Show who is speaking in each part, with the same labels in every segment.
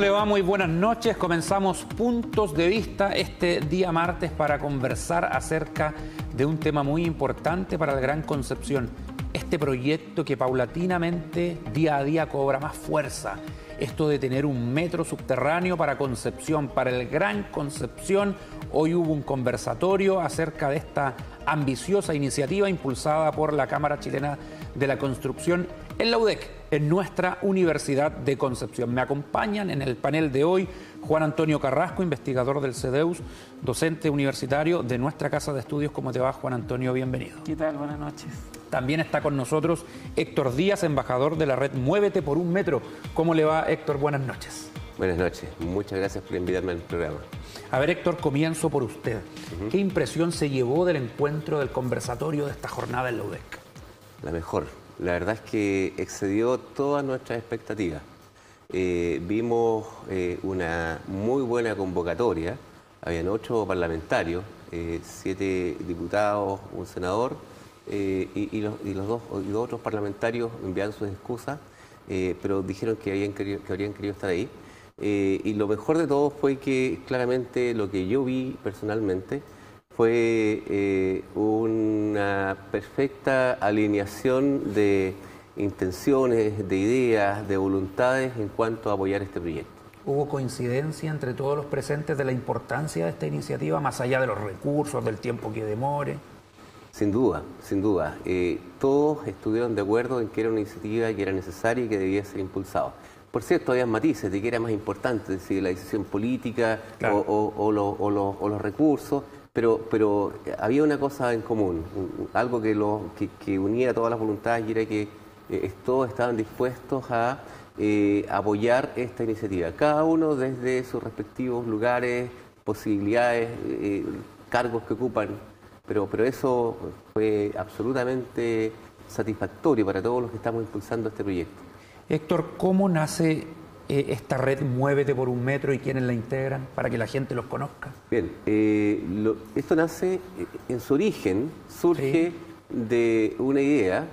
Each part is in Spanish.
Speaker 1: ¿Cómo le va? Muy buenas noches. Comenzamos Puntos de Vista este día martes para conversar acerca de un tema muy importante para la Gran Concepción. Este proyecto que paulatinamente, día a día, cobra más fuerza. Esto de tener un metro subterráneo para Concepción, para el Gran Concepción. Hoy hubo un conversatorio acerca de esta ambiciosa iniciativa impulsada por la Cámara Chilena de la Construcción en la UDEC, en nuestra Universidad de Concepción. Me acompañan en el panel de hoy Juan Antonio Carrasco, investigador del CEDEUS, docente universitario de nuestra Casa de Estudios. ¿Cómo te va, Juan Antonio? Bienvenido.
Speaker 2: ¿Qué tal? Buenas noches.
Speaker 1: También está con nosotros Héctor Díaz, embajador de la red Muévete por un Metro. ¿Cómo le va, Héctor? Buenas noches.
Speaker 3: Buenas noches. Muchas gracias por invitarme al programa.
Speaker 1: A ver, Héctor, comienzo por usted. ¿Qué impresión se llevó del encuentro, del conversatorio de esta jornada en la UDEC?
Speaker 3: La mejor. La verdad es que excedió todas nuestras expectativas. Vimos una muy buena convocatoria. Habían 8 parlamentarios, 7 diputados, un senador, y los dos otros parlamentarios enviaron sus excusas, pero dijeron que habrían querido estar ahí. Y lo mejor de todo fue que claramente lo que yo vi personalmente fue una perfecta alineación de intenciones, de ideas, de voluntades en cuanto a apoyar este proyecto.
Speaker 1: ¿Hubo coincidencia entre todos los presentes de la importancia de esta iniciativa, más allá de los recursos, del tiempo que demore?
Speaker 3: Sin duda, sin duda. Todos estuvieron de acuerdo en que era una iniciativa que era necesaria y que debía ser impulsada. Por cierto, había matices de que era más importante, es decir, la decisión política, claro, o los recursos, pero había una cosa en común, algo que unía todas las voluntades, y era que todos estaban dispuestos a apoyar esta iniciativa, cada uno desde sus respectivos lugares, posibilidades, cargos que ocupan, pero eso fue absolutamente satisfactorio para todos los que estamos impulsando este proyecto.
Speaker 1: Héctor, ¿cómo nace esta red Muévete por un Metro y quiénes la integran para que la gente los conozca?
Speaker 3: Bien, esto nace, en su origen, surge de una idea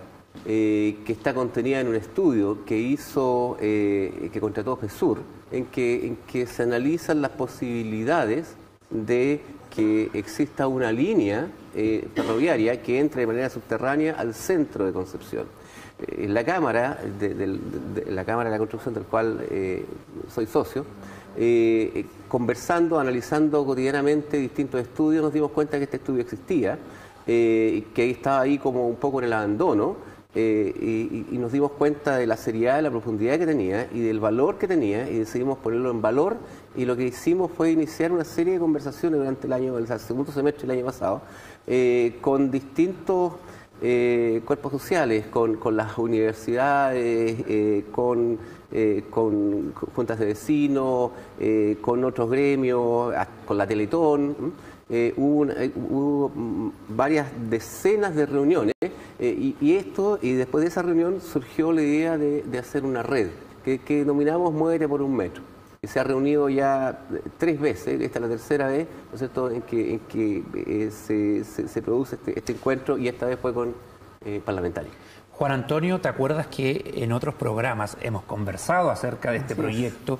Speaker 3: que está contenida en un estudio que contrató FESUR, en que se analizan las posibilidades de que exista una línea ferroviaria que entre de manera subterránea al centro de Concepción. La Cámara la Cámara de la Construcción, del cual soy socio, conversando, analizando cotidianamente distintos estudios, nos dimos cuenta que este estudio existía, que estaba ahí como un poco en el abandono, y nos dimos cuenta de la seriedad, de la profundidad que tenía y del valor que tenía, y decidimos ponerlo en valor, y lo que hicimos fue iniciar una serie de conversaciones durante el segundo semestre del año pasado, con distintos cuerpos sociales, con las universidades, con juntas de vecinos, con otros gremios, con la Teletón. Hubo varias decenas de reuniones, y después de esa reunión surgió la idea de hacer una red que denominamos Muévete por un Metro, que se ha reunido ya 3 veces, esta es la tercera vez, ¿no es cierto?, en que se produce este encuentro, y esta vez fue con parlamentarios.
Speaker 1: Juan Antonio, ¿te acuerdas que en otros programas hemos conversado acerca de este proyecto?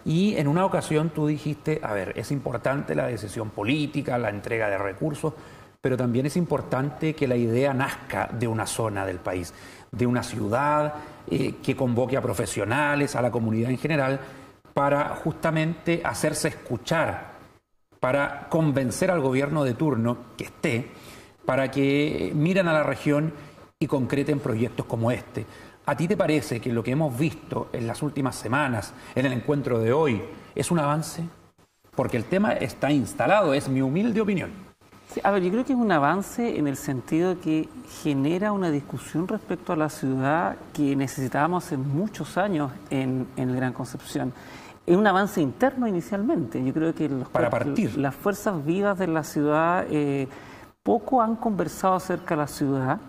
Speaker 1: Y en una ocasión tú dijiste, a ver, es importante la decisión política, la entrega de recursos, pero también es importante que la idea nazca de una zona del país, de una ciudad, que convoque a profesionales, a la comunidad en general, para justamente hacerse escuchar, para convencer al gobierno de turno que esté, para que miren a la región y concreten proyectos como este. ¿A ti te parece que lo que hemos visto en las últimas semanas, en el encuentro de hoy, es un avance? Porque el tema está instalado, es mi humilde opinión.
Speaker 2: Sí, a ver, yo creo que es un avance en el sentido de que genera una discusión respecto a la ciudad que necesitábamos hace muchos años en el Gran Concepción. Es un avance interno inicialmente. Yo creo que las fuerzas vivas de la ciudad poco han conversado acerca de la ciudad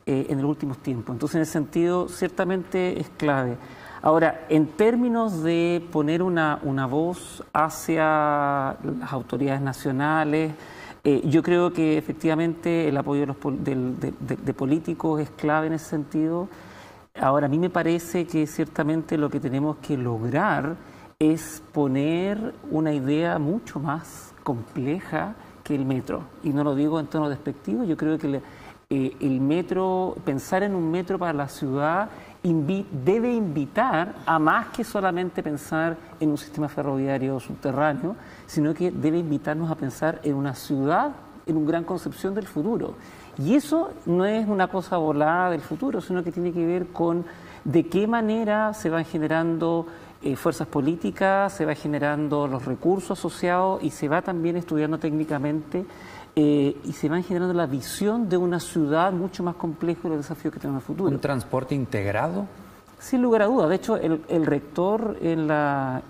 Speaker 2: en los últimos tiempos. Entonces, en ese sentido, ciertamente es clave. Ahora, en términos de poner una voz hacia las autoridades nacionales, yo creo que efectivamente el apoyo de políticos es clave en ese sentido. Ahora, a mí me parece que ciertamente lo que tenemos que lograr es poner una idea mucho más compleja que el metro. Y no lo digo en tono despectivo, yo creo que el metro, pensar en un metro para la ciudad debe invitar a más que solamente pensar en un sistema ferroviario subterráneo, sino que debe invitarnos a pensar en una ciudad, en una gran concepción del futuro. Y eso no es una cosa volada del futuro, sino que tiene que ver con de qué manera se van generando fuerzas políticas, se va generando los recursos asociados y se va también estudiando técnicamente y se va generando la visión de una ciudad mucho más compleja de los desafíos que tenemos en el futuro.
Speaker 1: ¿Un transporte integrado?
Speaker 2: Sin lugar a dudas. De hecho, el rector en la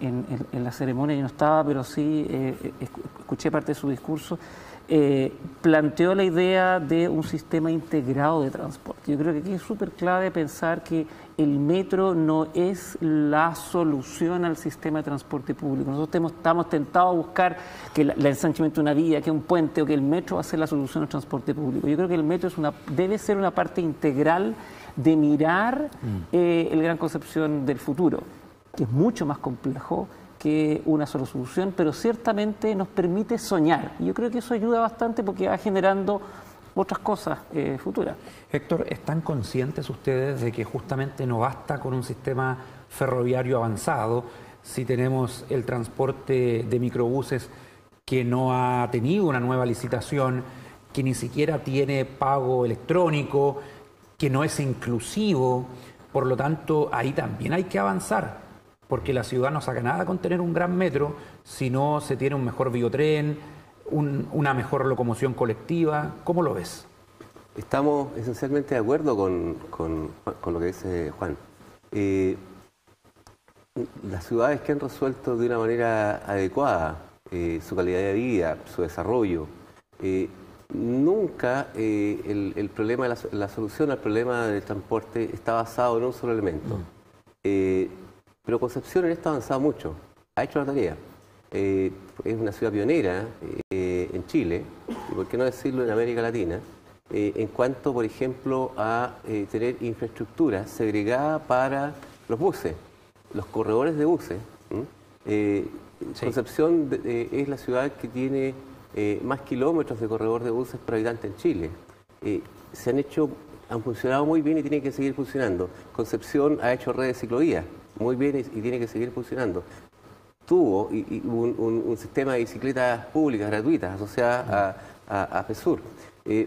Speaker 2: ceremonia, yo no estaba, pero sí escuché parte de su discurso, planteó la idea de un sistema integrado de transporte. Yo creo que aquí es súper clave pensar que el metro no es la solución al sistema de transporte público. Nosotros estamos tentados a buscar que el ensanchamiento de una vía, que un puente o que el metro va a ser la solución al transporte público. Yo creo que el metro debe ser una parte integral de mirar el Gran Concepción del futuro, que es mucho más complejo que una sola solución, pero ciertamente nos permite soñar. Y yo creo que eso ayuda bastante porque va generando otras cosas futuras.
Speaker 1: Héctor, ¿están conscientes ustedes de que justamente no basta con un sistema ferroviario avanzado si tenemos el transporte de microbuses que no ha tenido una nueva licitación, que ni siquiera tiene pago electrónico, que no es inclusivo? Por lo tanto, ahí también hay que avanzar, porque la ciudad no saca nada con tener un gran metro si no se tiene un mejor biotren, una mejor locomoción colectiva. ¿Cómo lo ves?
Speaker 3: Estamos esencialmente de acuerdo con lo que dice Juan. Las ciudades que han resuelto de una manera adecuada su calidad de vida, su desarrollo, nunca el problema, la solución al problema del transporte está basado en un solo elemento. Pero Concepción en esto ha avanzado mucho, ha hecho la tarea. Es una ciudad pionera en Chile, y por qué no decirlo en América Latina, en cuanto, por ejemplo, a tener infraestructura segregada para los buses, los corredores de buses. Sí. Concepción es la ciudad que tiene más kilómetros de corredor de buses por habitante en Chile. Han funcionado muy bien y tienen que seguir funcionando. Concepción ha hecho redes de ciclovías muy bien y tiene que seguir funcionando. Tuvo un sistema de bicicletas públicas gratuitas asociadas a FESUR.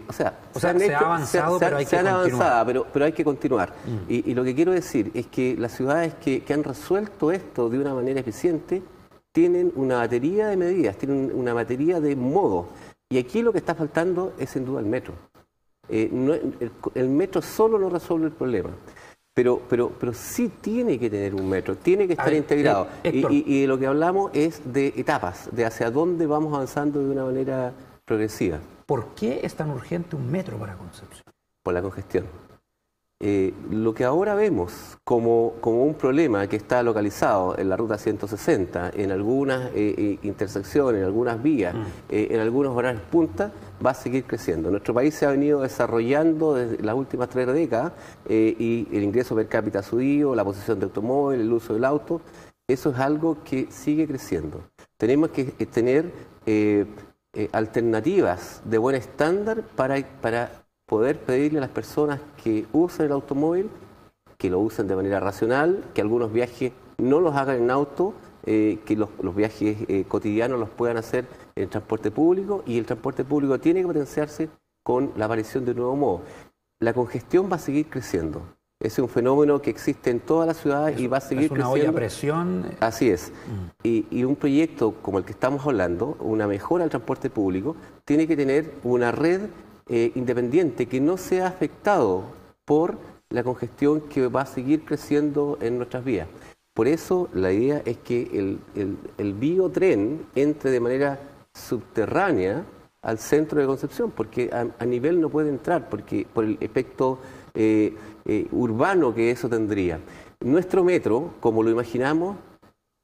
Speaker 1: Se ha avanzado, pero hay que continuar.
Speaker 3: Pero hay que continuar. Y lo que quiero decir es que las ciudades que han resuelto esto de una manera eficiente tienen una batería de medidas, tienen una batería de modos. Y aquí lo que está faltando es sin duda el metro. El metro solo no resuelve el problema. Pero sí tiene que tener un metro, tiene que estar integrado. Y de lo que hablamos es de etapas, de hacia dónde vamos avanzando de una manera progresiva.
Speaker 1: ¿Por qué es tan urgente un metro para Concepción?
Speaker 3: Por la congestión. Lo que ahora vemos como un problema que está localizado en la ruta 160, en algunas intersecciones, en algunas vías, en algunos horarios punta, va a seguir creciendo. Nuestro país se ha venido desarrollando desde las últimas 3 décadas y el ingreso per cápita ha subido, la posesión de automóvil, el uso del auto, eso es algo que sigue creciendo. Tenemos que tener alternativas de buen estándar para poder pedirle a las personas que usan el automóvil, que lo usen de manera racional, que algunos viajes no los hagan en auto, que los viajes cotidianos los puedan hacer en transporte público, y el transporte público tiene que potenciarse con la aparición de un nuevo modo. La congestión va a seguir creciendo. Es un fenómeno que existe en todas las ciudades y va a seguir creciendo.
Speaker 1: Es una olla a presión.
Speaker 3: Así es. Y un proyecto como el que estamos hablando, una mejora al transporte público, tiene que tener una red independiente que no sea afectado por la congestión que va a seguir creciendo en nuestras vías. Por eso la idea es que el biotren entre de manera subterránea al centro de Concepción, porque a nivel no puede entrar, porque por el efecto urbano que eso tendría. Nuestro metro, como lo imaginamos,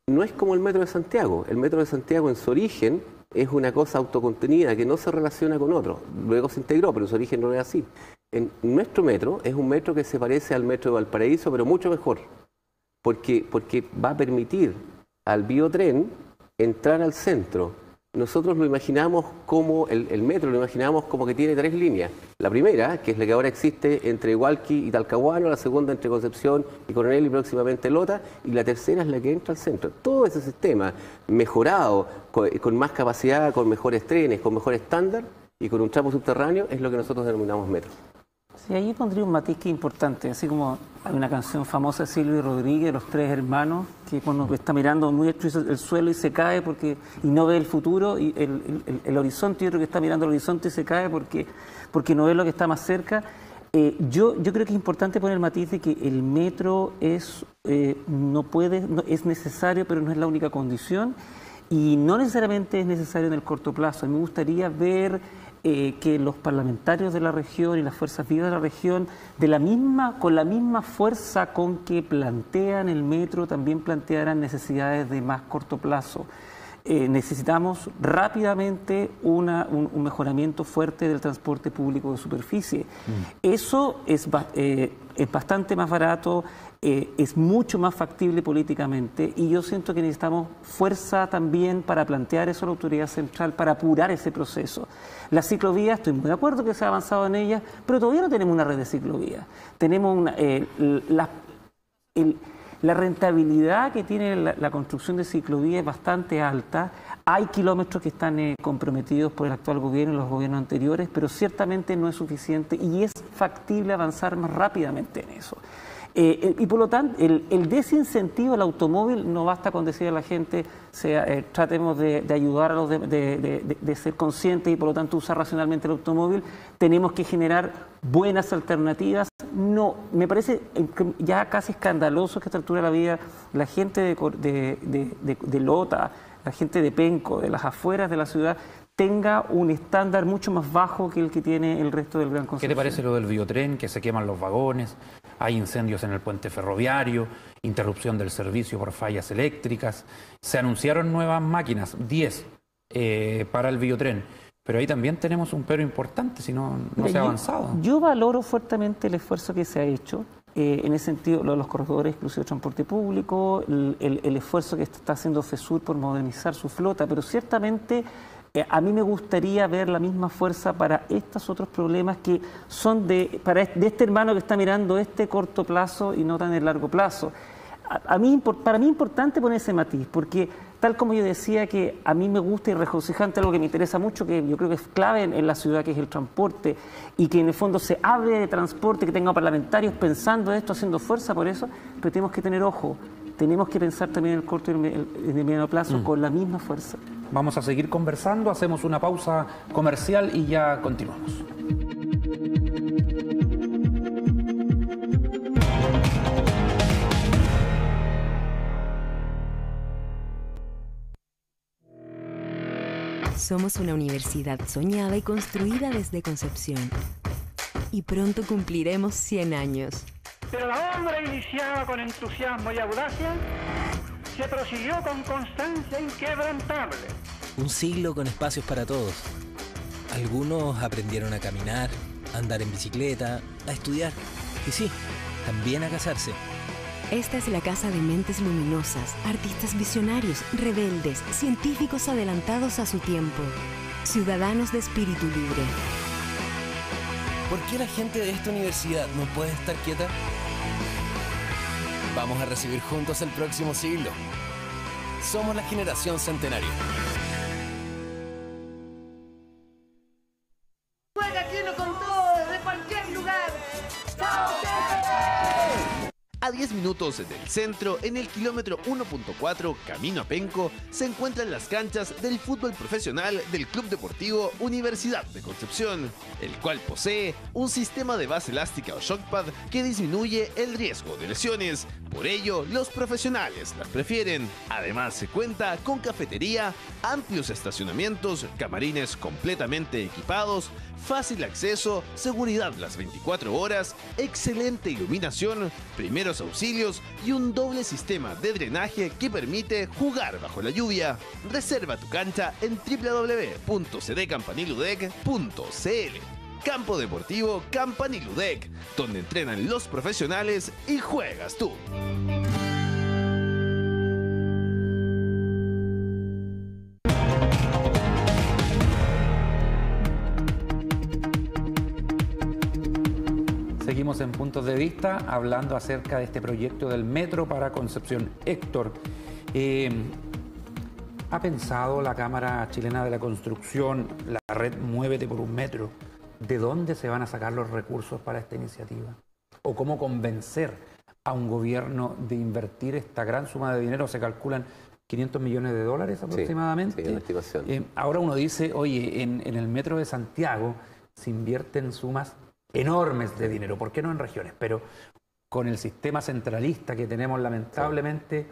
Speaker 3: no es como el metro de Santiago. El metro de Santiago en su origen es una cosa autocontenida que no se relaciona con otro. Luego se integró, pero en su origen no es así. Nuestro metro es un metro que se parece al metro de Valparaíso, pero mucho mejor, porque va a permitir al biotren entrar al centro. Nosotros lo imaginamos como, el metro lo imaginamos como que tiene 3 líneas. La primera, que es la que ahora existe entre Hualqui y Talcahuano, la segunda entre Concepción y Coronel y próximamente Lota, y la tercera es la que entra al centro. Todo ese sistema mejorado, con más capacidad, con mejores trenes, con mejor estándar y con un tramo subterráneo, es lo que nosotros denominamos metro.
Speaker 2: Sí, ahí pondría un matiz que es importante, así como hay una canción famosa de Silvio Rodríguez, Los Tres Hermanos, que cuando está mirando muy estrecho el suelo y se cae y no ve el futuro, y el horizonte, y otro que está mirando el horizonte y se cae porque no ve lo que está más cerca. Yo creo que es importante poner el matiz de que el metro es necesario, pero no es la única condición, y no necesariamente es necesario en el corto plazo. A mí me gustaría ver que los parlamentarios de la región y las fuerzas vivas de la región, con la misma fuerza con que plantean el metro, también plantearán necesidades de más corto plazo. Necesitamos rápidamente un mejoramiento fuerte del transporte público de superficie. Eso es bastante más barato, es mucho más factible políticamente, y yo siento que necesitamos fuerza también para plantear eso a la autoridad central, para apurar ese proceso. Las ciclovías, estoy muy de acuerdo que se ha avanzado en ellas, pero todavía no tenemos una red de ciclovías. Tenemos la rentabilidad que tiene la construcción de ciclovías es bastante alta. Hay kilómetros que están comprometidos por el actual gobierno y los gobiernos anteriores, pero ciertamente no es suficiente y es factible avanzar más rápidamente en eso. Y por lo tanto, el desincentivo al automóvil, no basta con decir a la gente, tratemos de ayudar a los de ser conscientes y por lo tanto usar racionalmente el automóvil. Tenemos que generar buenas alternativas. No, me parece ya casi escandaloso que a esta altura de la vida la gente de Lota, la gente de Penco, de las afueras de la ciudad, tenga un estándar mucho más bajo que el que tiene el resto del Gran Concepción.
Speaker 1: ¿Qué te parece lo del biotren, que se queman los vagones, hay incendios en el puente ferroviario, interrupción del servicio por fallas eléctricas? Se anunciaron nuevas máquinas, 10 para el biotren, pero ahí también tenemos un pero importante, si no se ha avanzado.
Speaker 2: Yo valoro fuertemente el esfuerzo que se ha hecho. En ese sentido, los corredores exclusivos de transporte público, el esfuerzo que está haciendo FESUR por modernizar su flota, pero ciertamente a mí me gustaría ver la misma fuerza para estos otros problemas que son de este hermano que está mirando este corto plazo y no tan el largo plazo. Para mí es importante poner ese matiz, porque tal como yo decía que a mí me gusta y regocijante algo que me interesa mucho, que yo creo que es clave en la ciudad, que es el transporte, y que en el fondo se hable de transporte, que tenga parlamentarios pensando esto, haciendo fuerza por eso, pero tenemos que tener ojo, tenemos que pensar también en el corto y en el mediano plazo con la misma fuerza.
Speaker 1: Vamos a seguir conversando, hacemos una pausa comercial y ya continuamos.
Speaker 4: Somos una universidad soñada y construida desde Concepción. Y pronto cumpliremos 100 años.
Speaker 5: Pero la obra iniciada con entusiasmo y audacia se prosiguió con constancia inquebrantable.
Speaker 6: Un siglo con espacios para todos. Algunos aprendieron a caminar, a andar en bicicleta, a estudiar y sí, también a casarse.
Speaker 4: Esta es la casa de mentes luminosas, artistas visionarios, rebeldes, científicos adelantados a su tiempo, ciudadanos de espíritu libre.
Speaker 6: ¿Por qué la gente de esta universidad no puede estar quieta? Vamos a recibir juntos el próximo siglo. Somos la generación centenario.
Speaker 7: Juega lleno con todo desde cualquier lugar. ¡Chao!
Speaker 8: A 10 minutos del centro, en el kilómetro 1.4, camino a Penco, se encuentran las canchas del fútbol profesional del Club Deportivo Universidad de Concepción, el cual posee un sistema de base elástica o shockpad que disminuye el riesgo de lesiones. Por ello, los profesionales las prefieren. Además, se cuenta con cafetería, amplios estacionamientos, camarines completamente equipados, fácil acceso, seguridad las 24 horas, excelente iluminación, primeros auxilios y un doble sistema de drenaje que permite jugar bajo la lluvia. Reserva tu cancha en www.cdcampaniludec.cl. Campo Deportivo Campaniludec, donde entrenan los profesionales y juegas tú.
Speaker 1: Seguimos en Puntos de Vista hablando acerca de este proyecto del metro para Concepción. Héctor, ¿ha pensado la Cámara Chilena de la Construcción, la red Muévete por un Metro, de dónde se van a sacar los recursos para esta iniciativa? ¿O cómo convencer a un gobierno de invertir esta gran suma de dinero? Se calculan 500 millones de dólares aproximadamente.
Speaker 3: Sí, una estimación.
Speaker 1: Ahora uno dice, oye, en el metro de Santiago se invierten sumas enormes de dinero, ¿por qué no en regiones? Pero con el sistema centralista que tenemos, lamentablemente,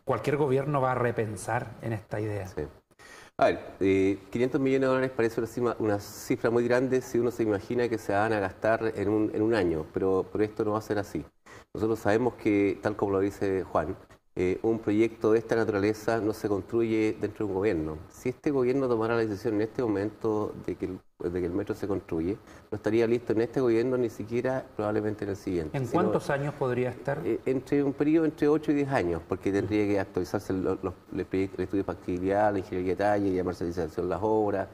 Speaker 1: cualquier gobierno va a repensar en esta idea.
Speaker 3: Sí. A ver, 500 millones de dólares parece una cifra muy grande si uno se imagina que se van a gastar en un año, pero esto no va a ser así. Nosotros sabemos que, tal como lo dice Juan, un proyecto de esta naturaleza no se construye dentro de un gobierno. Si este gobierno tomara la decisión en este momento de que el metro se construye, no estaría listo en este gobierno, ni siquiera probablemente en el siguiente.
Speaker 1: ¿En cuántos años podría estar?
Speaker 3: Entre un periodo entre 8 y 10 años, porque tendría que actualizarse el estudio de factibilidad, la ingeniería de detalle, llamarse licitación de las obras,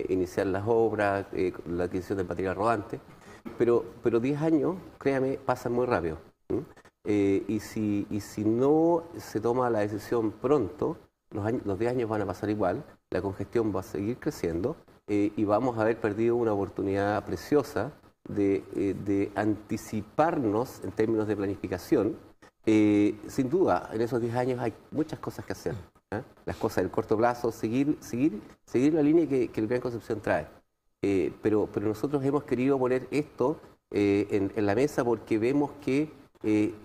Speaker 3: iniciar las obras, la adquisición del material rodante. Pero 10 años, créame, pasan muy rápido. Y si no se toma la decisión pronto, los 10 años van a pasar igual, la congestión va a seguir creciendo y vamos a haber perdido una oportunidad preciosa de anticiparnos en términos de planificación. Sin duda, en esos 10 años hay muchas cosas que hacer. Las cosas del corto plazo, seguir la línea que el Gran Concepción trae. Pero nosotros hemos querido poner esto en la mesa porque vemos que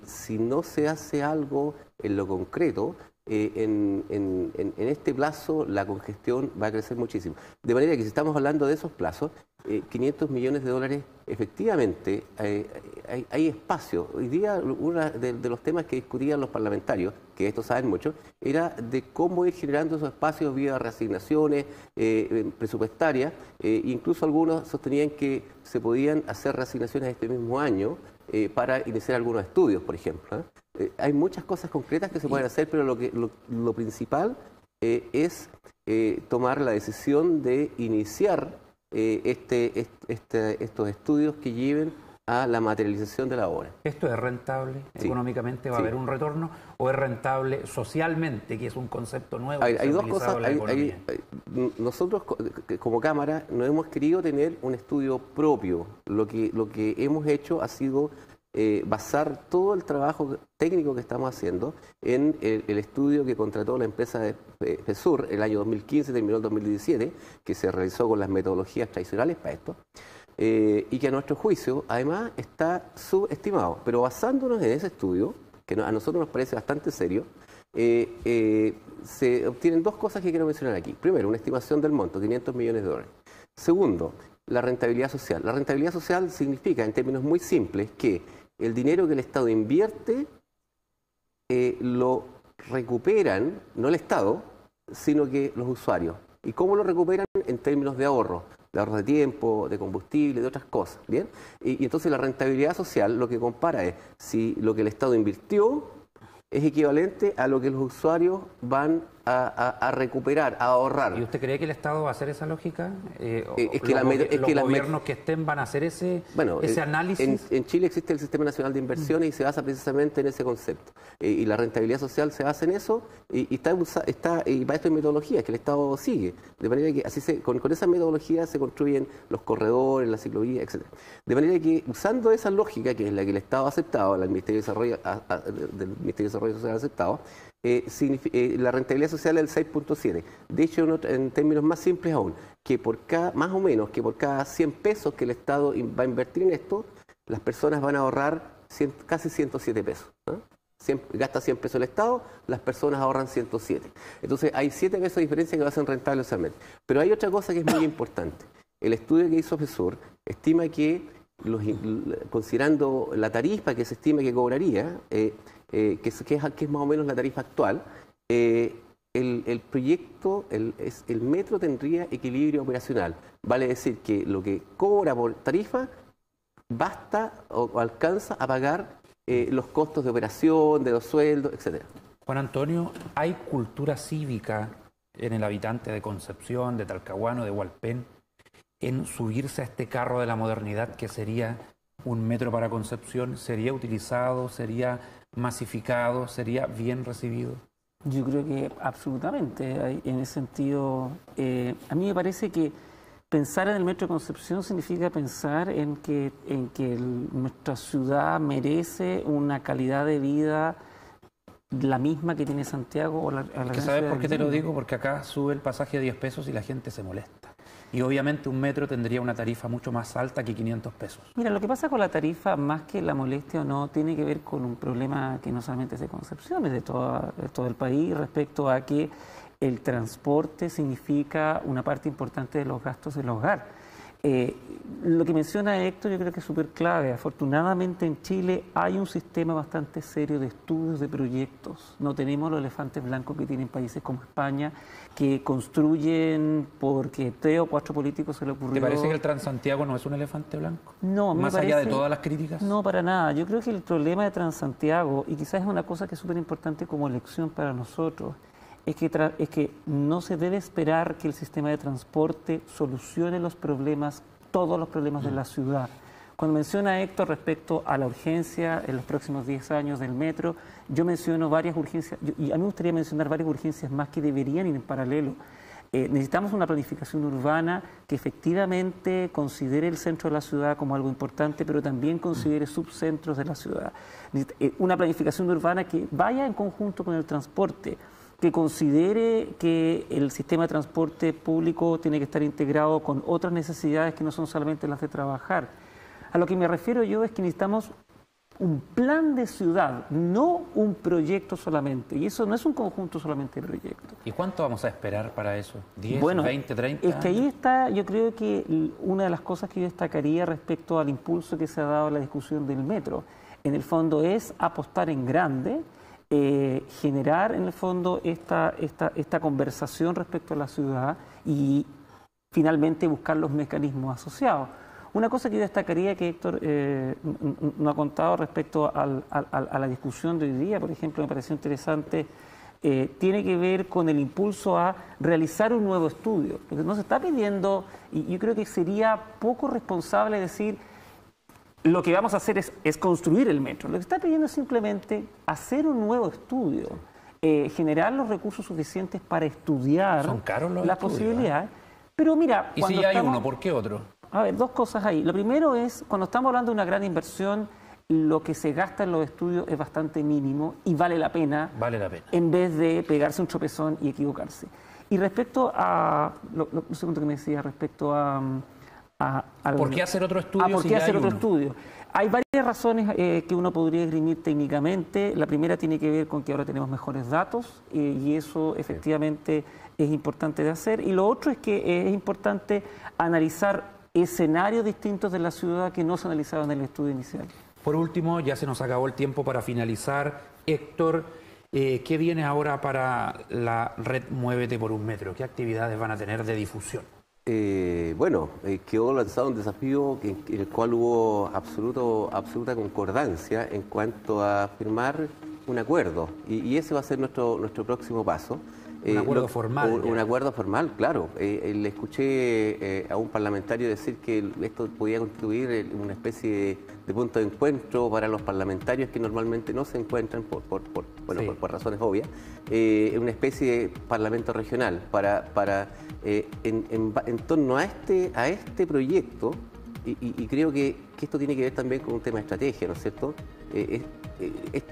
Speaker 3: si no se hace algo en lo concreto, en este plazo la congestión va a crecer muchísimo. De manera que si estamos hablando de esos plazos, 500 millones de dólares, efectivamente hay espacio. Hoy día uno de los temas que discutían los parlamentarios, que esto saben mucho, era de cómo ir generando esos espacios vía reasignaciones presupuestarias. Incluso algunos sostenían que se podían hacer reasignaciones este mismo año para iniciar algunos estudios, por ejemplo. Hay muchas cosas concretas que se pueden hacer, pero lo principal es tomar la decisión de iniciar estos estudios que lleven a la materialización de la obra.
Speaker 1: ¿Esto es rentable?
Speaker 3: Sí.
Speaker 1: ¿Económicamente va a haber un retorno? ¿O es rentable socialmente, que es un concepto nuevo?
Speaker 3: Hay dos cosas. Nosotros, como Cámara, no hemos querido tener un estudio propio. Lo que hemos hecho ha sido basar todo el trabajo técnico que estamos haciendo en el estudio que contrató la empresa de FESUR el año 2015, terminó el 2017, que se realizó con las metodologías tradicionales para esto, y que a nuestro juicio, además, está subestimado. Pero basándonos en ese estudio, que a nosotros nos parece bastante serio, se obtienen dos cosas que quiero mencionar aquí. Primero, una estimación del monto, 500 millones de dólares. Segundo, la rentabilidad social. La rentabilidad social significa, en términos muy simples, que el dinero que el Estado invierte lo recuperan, no el Estado, sino que los usuarios. ¿Y cómo lo recuperan? En términos de ahorro de tiempo, de combustible, de otras cosas. ¿Bien? Y entonces la rentabilidad social lo que compara es si lo que el Estado invirtió es equivalente a lo que los usuarios van a recuperar, a ahorrar.
Speaker 1: ¿Y usted cree que el Estado va a hacer esa lógica?
Speaker 3: Los
Speaker 1: gobiernos que estén van a hacer ese análisis.
Speaker 3: En Chile existe el Sistema Nacional de Inversiones y se basa precisamente en ese concepto. Y la rentabilidad social se basa en eso y para esto hay metodologías que el Estado sigue. De manera que con esa metodología se construyen los corredores, las ciclovías, etc. De manera que usando esa lógica, que es la que el Estado ha aceptado, el Ministerio del Ministerio de Desarrollo Social ha aceptado, la rentabilidad social es el 6.7. De hecho, en términos más simples aún, que más o menos que por cada 100 pesos que el Estado va a invertir en esto, las personas van a ahorrar casi 107 pesos. Gasta 100 pesos el Estado, las personas ahorran 107. Entonces hay 7 pesos de diferencia que lo hacen rentable socialmente. Pero hay otra cosa que es muy importante. El estudio que hizo FESUR estima que, considerando la tarifa que se estima que cobraría, que es más o menos la tarifa actual, el proyecto, el metro tendría equilibrio operacional. Vale decir que lo que cobra por tarifa basta o alcanza a pagar los costos de operación, de los sueldos, etc.
Speaker 1: Juan Antonio, ¿hay cultura cívica en el habitante de Concepción, de Talcahuano, de Hualpén, en subirse a este carro de la modernidad que sería un metro para Concepción? ¿Sería utilizado, sería masificado, sería bien recibido?
Speaker 2: Yo creo que absolutamente. En ese sentido, a mí me parece que pensar en el Metro de Concepción significa pensar en que nuestra ciudad merece una calidad de vida la misma que tiene Santiago o la
Speaker 1: ¿Sabes por qué te lo digo? Porque acá sube el pasaje a 10 pesos y la gente se molesta. Y obviamente un metro tendría una tarifa mucho más alta que 500 pesos.
Speaker 2: Mira, lo que pasa con la tarifa, más que la molestia o no, tiene que ver con un problema que no solamente es de Concepción, es de todo el país, respecto a que el transporte significa una parte importante de los gastos del hogar. Lo que menciona Héctor yo creo que es súper clave. Afortunadamente en Chile hay un sistema bastante serio de estudios de proyectos. No tenemos los elefantes blancos que tienen países como España, que construyen porque 3 o 4 políticos se le ocurrió.
Speaker 1: ¿Te parece que el Transantiago no es un elefante blanco?
Speaker 2: No,
Speaker 1: más allá de todas las críticas.
Speaker 2: No, para nada. Yo creo que el problema de Transantiago, y quizás es una cosa que es súper importante como lección para nosotros, es que no se debe esperar que el sistema de transporte solucione los problemas, todos los problemas de la ciudad. Cuando menciona Héctor respecto a la urgencia en los próximos 10 años del metro, yo menciono varias urgencias, y a mí me gustaría mencionar varias urgencias más que deberían ir en paralelo. Necesitamos una planificación urbana que efectivamente considere el centro de la ciudad como algo importante, pero también considere subcentros de la ciudad. Una planificación urbana que vaya en conjunto con el transporte, que considere que el sistema de transporte público tiene que estar integrado con otras necesidades que no son solamente las de trabajar. A lo que me refiero yo es que necesitamos un plan de ciudad, no un proyecto solamente. Y eso no es un conjunto solamente de proyectos.
Speaker 1: ¿Y cuánto vamos a esperar para eso? ¿10,
Speaker 2: bueno,
Speaker 1: 20, 30
Speaker 2: es que ahí está, yo creo que una de las cosas que yo destacaría respecto al impulso que se ha dado a la discusión del metro, en el fondo es apostar en grande, generar en el fondo esta conversación respecto a la ciudad y finalmente buscar los mecanismos asociados. Una cosa que yo destacaría que Héctor no ha contado respecto a la discusión de hoy día, por ejemplo, me pareció interesante, tiene que ver con el impulso a realizar un nuevo estudio. Lo que nos está pidiendo, y yo creo que sería poco responsable decir, lo que vamos a hacer es construir el metro. Lo que está pidiendo es simplemente hacer un nuevo estudio, generar los recursos suficientes para estudiar
Speaker 1: Son caros los
Speaker 2: las
Speaker 1: estudios,
Speaker 2: posibilidades. Pero mira,
Speaker 1: ¿y si ya hay uno, por qué otro?
Speaker 2: A ver, dos cosas ahí. Lo primero es, cuando estamos hablando de una gran inversión, lo que se gasta en los estudios es bastante mínimo y vale la pena.
Speaker 1: Vale la pena.
Speaker 2: En vez de pegarse un tropezón y equivocarse. Y respecto a lo segundo que me decía, respecto a
Speaker 1: ¿por qué hacer otro estudio?
Speaker 2: ¿Por qué hacer otro estudio? Hay varias razones que uno podría esgrimir técnicamente. La primera tiene que ver con que ahora tenemos mejores datos y eso efectivamente es importante de hacer. Y lo otro es que es importante analizar escenarios distintos de la ciudad que no se analizaban en el estudio inicial.
Speaker 1: Por último, ya se nos acabó el tiempo para finalizar. Héctor, ¿qué viene ahora para la red Muévete por un Metro? ¿Qué actividades van a tener de difusión?
Speaker 3: Quedó lanzado un desafío en el cual hubo absoluta concordancia en cuanto a firmar un acuerdo y ese va a ser nuestro próximo paso.
Speaker 1: Un acuerdo formal.
Speaker 3: Un acuerdo formal, claro. Le escuché a un parlamentario decir que esto podía constituir una especie de punto de encuentro para los parlamentarios que normalmente no se encuentran por razones obvias, una especie de parlamento regional en torno a este proyecto. Y creo que esto tiene que ver también con un tema de estrategia, ¿no es cierto?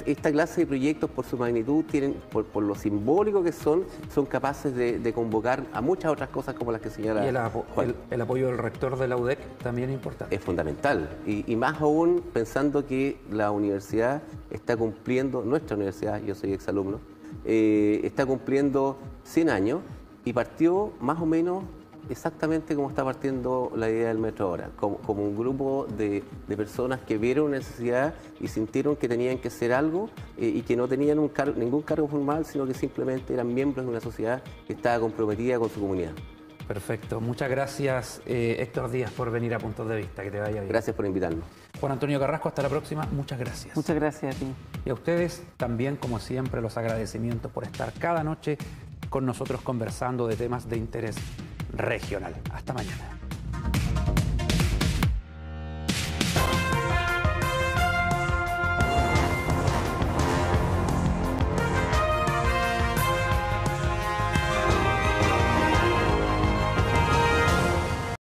Speaker 3: Esta clase de proyectos, por su magnitud, por lo simbólico que son capaces de convocar a muchas otras cosas como las que señala.
Speaker 1: Y el apoyo del rector de la UDEC también es importante.
Speaker 3: Es fundamental. Y más aún pensando que la universidad está cumpliendo, nuestra universidad, yo soy exalumno, está cumpliendo 100 años y partió más o menos exactamente como está partiendo la idea del metro ahora, como un grupo de personas que vieron una necesidad y sintieron que tenían que hacer algo y que no tenían ningún cargo formal, sino que simplemente eran miembros de una sociedad que estaba comprometida con su comunidad.
Speaker 1: Perfecto. Muchas gracias, Héctor Díaz, por venir a Puntos de Vista. Que te vaya bien.
Speaker 3: Gracias por invitarnos.
Speaker 1: Juan Antonio Carrasco, hasta la próxima. Muchas gracias.
Speaker 2: Muchas gracias a ti.
Speaker 1: Y a ustedes también, como siempre, los agradecimientos por estar cada noche con nosotros conversando de temas de interés regional. Hasta mañana.